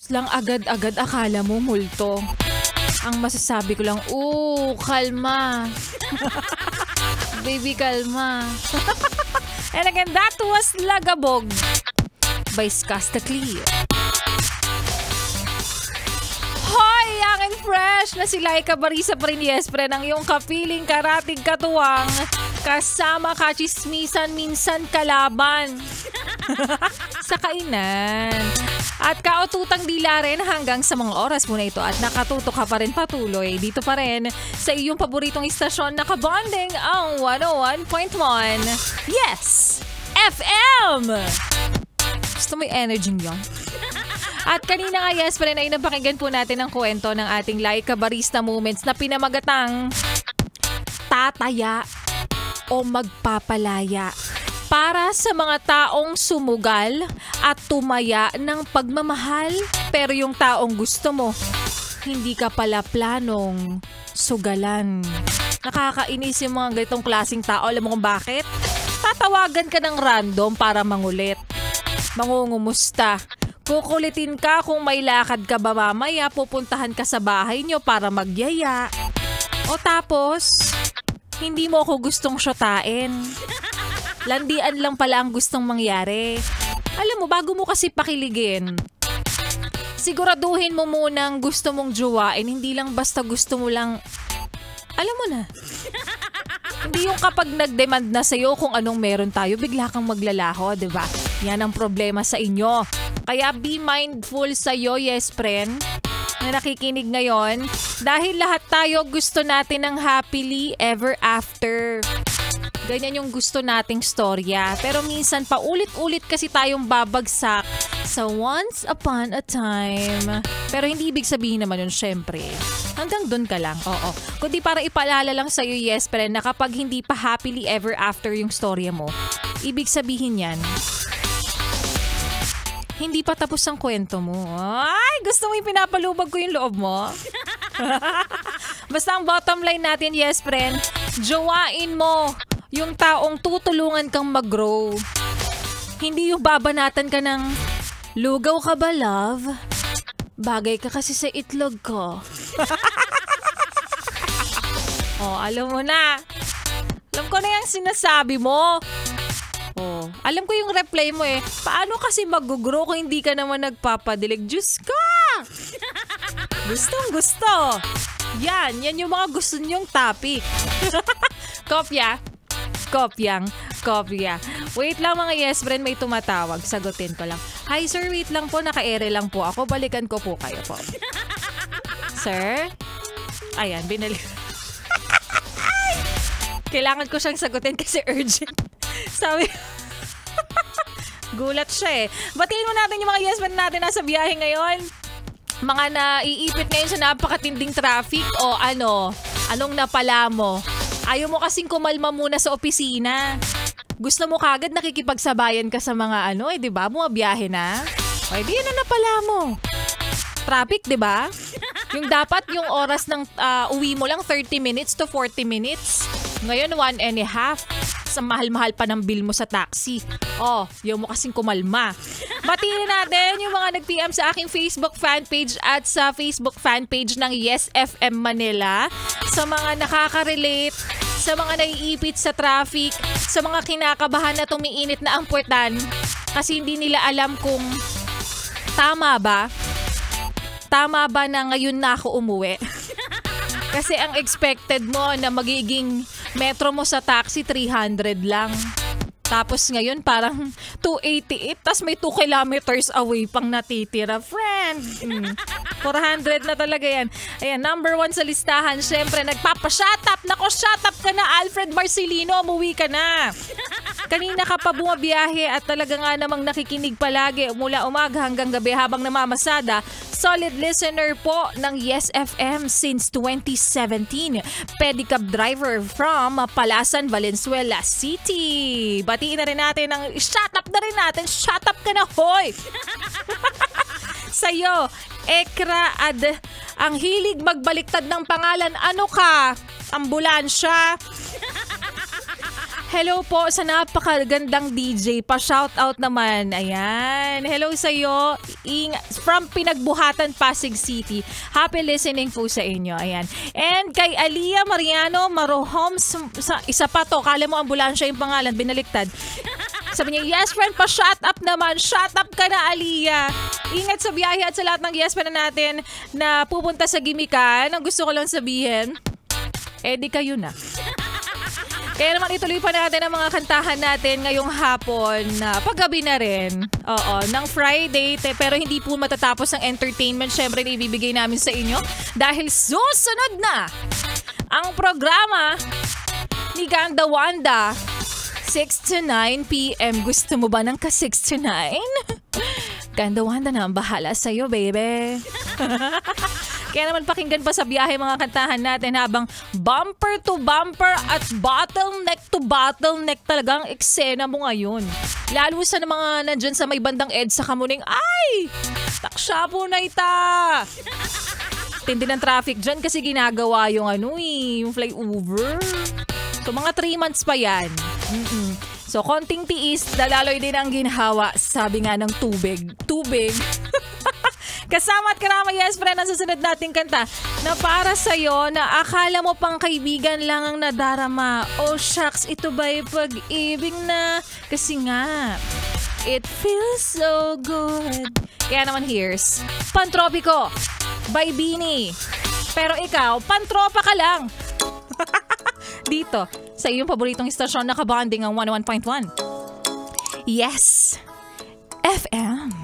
Lang agad-agad akala mo multo. Ang masasabi ko lang, kalma. Baby, kalma. And again, that was Lagabog by Skasta Clear. Hoy, aking fresh na si Laika Barisa pa rin, yes, pre, ng iyong kapiling karating katuwang kasama kachismisan minsan kalaban sa kainan. At kaututang dila rin hanggang sa mga oras muna ito at nakatutok ka pa rin patuloy dito pa rin sa iyong paboritong istasyon na kabonding ang 101.1 Yes! FM! Gusto mo yung energy yun? At kanina nga, yes, pa rin ay napakinggan po natin ang kwento ng ating Laika Barista Moments na pinamagatang tataya o magpapalaya para sa mga taong sumugal at tumaya ng pagmamahal. Pero yung taong gusto mo, hindi ka pala planong sugalan. Nakakainis yung mga ganitong klaseng tao. Alam mo kung bakit? Tatawagan ka ng random para mangulit. Mangungumusta. Kukulitin ka kung may lakad ka ba mamaya, pupuntahan ka sa bahay nyo para magyaya. O tapos, hindi mo ako gustong syotain. Landian lang pala ang gustong mangyari. Alam mo, bago mo kasi pakiligin, siguraduhin mo munang gusto mong jowain, hindi lang basta gusto mo lang, alam mo na. Hindi yung kapag nag-demand na sa'yo kung anong meron tayo, bigla kang maglalaho, diba? Yan ang problema sa inyo. Kaya be mindful sa'yo, yes friend, na nakikinig ngayon. Dahil lahat tayo gusto natin ng happily ever after. Ganyan yung gusto nating storya. Pero minsan paulit-ulit kasi tayong babagsak sa once upon a time. Pero hindi ibig sabihin naman yun, syempre. Hanggang dun ka lang, oo. Kundi para ipaalala lang sa'yo, yes, pero na kapag hindi pa happily ever after yung storya mo, ibig sabihin yan, hindi pa tapos ang kwento mo. Ay, gusto mo yung pinapalubag ko yung loob mo? Basta ang bottom line natin, yes, friend, jowain mo yung taong tutulungan kang mag-grow. Hindi yung babanatan ka ng, lugaw ka ba, love? Bagay ka kasi sa itlog ko. Oh, alam mo na. Alam ko na yung sinasabi mo. Oh, alam ko yung reply mo eh. Paano kasi mag-grow kung hindi ka naman nagpapadilig? Diyos ka! Gustong gusto. Yan yung mga gusto niyong topic. Kopya. Wait lang mga yes friend, may tumatawag. Sagutin ko lang. Hi sir, wait lang po. Naka-ere lang po ako. Balikan ko po kayo po. Sir? Ayan, binalik. Kailangan ko siyang sagutin kasi urgent. Sabi, gulat siya eh. Batiin mo natin yung mga yes men natin nasa biyahe ngayon. Mga naiipit ngayon sa napakatinding traffic o anong napala mo? Ayaw mo kasing kumalma muna sa opisina. Gusto mo kagad nakikipagsabayan ka sa mga di ba? Mga biyahe na. O, di yun napala mo. Traffic, di ba? Yung dapat yung oras ng uwi mo lang 30 minutes to 40 minutes. Ngayon, 1.5. Sa mahal-mahal pa ng bill mo sa taxi. Oh, yung mo kasing kumalma. Batiin natin yung mga nag-PM sa aking Facebook fanpage at sa Facebook fanpage ng Yes FM Manila. Sa mga nakaka-relate, sa mga naiipit sa traffic, sa mga kinakabahan na tumiinit na ang puwetan kasi hindi nila alam kung tama ba na ngayon na ako umuwi. Kasi ang expected mo na magiging metro mo sa taxi 300 lang. Tapos ngayon parang 288 tas may 2 kilometers away pang natitira. Friend, 400 na talaga yan. Ayan, number 1 sa listahan. Siyempre, nagpapa-shut up. Nako, shut up ka na, Alfred Marcelino. Umuwi ka na. Kanina ka pa bumabiyahe at talaga nga namang nakikinig palagi mula umaga hanggang gabi habang namamasada. Solid listener po ng Yes FM since 2017. Pedicab driver from Palasan, Valenzuela City. Batiin na rin natin ang shut up na rin natin. Shut up ka na, hoy! Sa'yo, Ekra Ad, ang hilig magbaliktad ng pangalan. Ano ka? Ambulansya? Hello po sa napakagandang DJ. Pa-shoutout naman. Ayan. Hello sa'yo. From Pinagbuhatan, Pasig City. Happy listening po sa inyo. Ayan. And kay Alia Mariano Marohom, isa pa to. Kala mo ambulansya yung pangalan. Binaliktad. Sabi niya, yes friend, pa-shut up naman. Shut up ka na, Alia. Ingat sa biyahe at sa lahat ng yes friend natin na pupunta sa gimikan. Ang gusto ko lang sabihin, di kayo na. Kaya naman ituloy pa natin ang mga kantahan natin ngayong hapon na paggabi na rin. Oo, ng Friday. Pero hindi po matatapos ang entertainment. Syempre na ibibigay namin sa inyo. Dahil susunod na ang programa ni Ganda Wanda. 6 to 9 p.m. Gusto mo ba ng ka-6 to 9? Ganda Wanda na ang bahala sa'yo, baby. Kaya naman pakinggan pa sa biyahe mga kantahan natin habang bumper to bumper at bottleneck to bottleneck talagang eksena mo ngayon. Lalo sa mga nandyan sa may bandang EDSA Kamuning, ay! Taksya po na ita! Tindi ng traffic dyan kasi ginagawa yung yung flyover. So mga 3 months pa yan. So konting tiis, dalaloy din ang ginhawa. Sabi nga ng tubig. Tubig. Kasama at karama, yes friend, ang susunod nating kanta na para sa'yo na akala mo pang kaibigan lang ang nadarama. Oh shucks, ito ba'y pag-ibig na? Kasi nga, it feels so good. Kaya naman here's Pantropiko by Beanie. Pero ikaw, pantropa ka lang. Dito, sa iyong paboritong istasyon na kabanding ang 101.1. Yes, FM.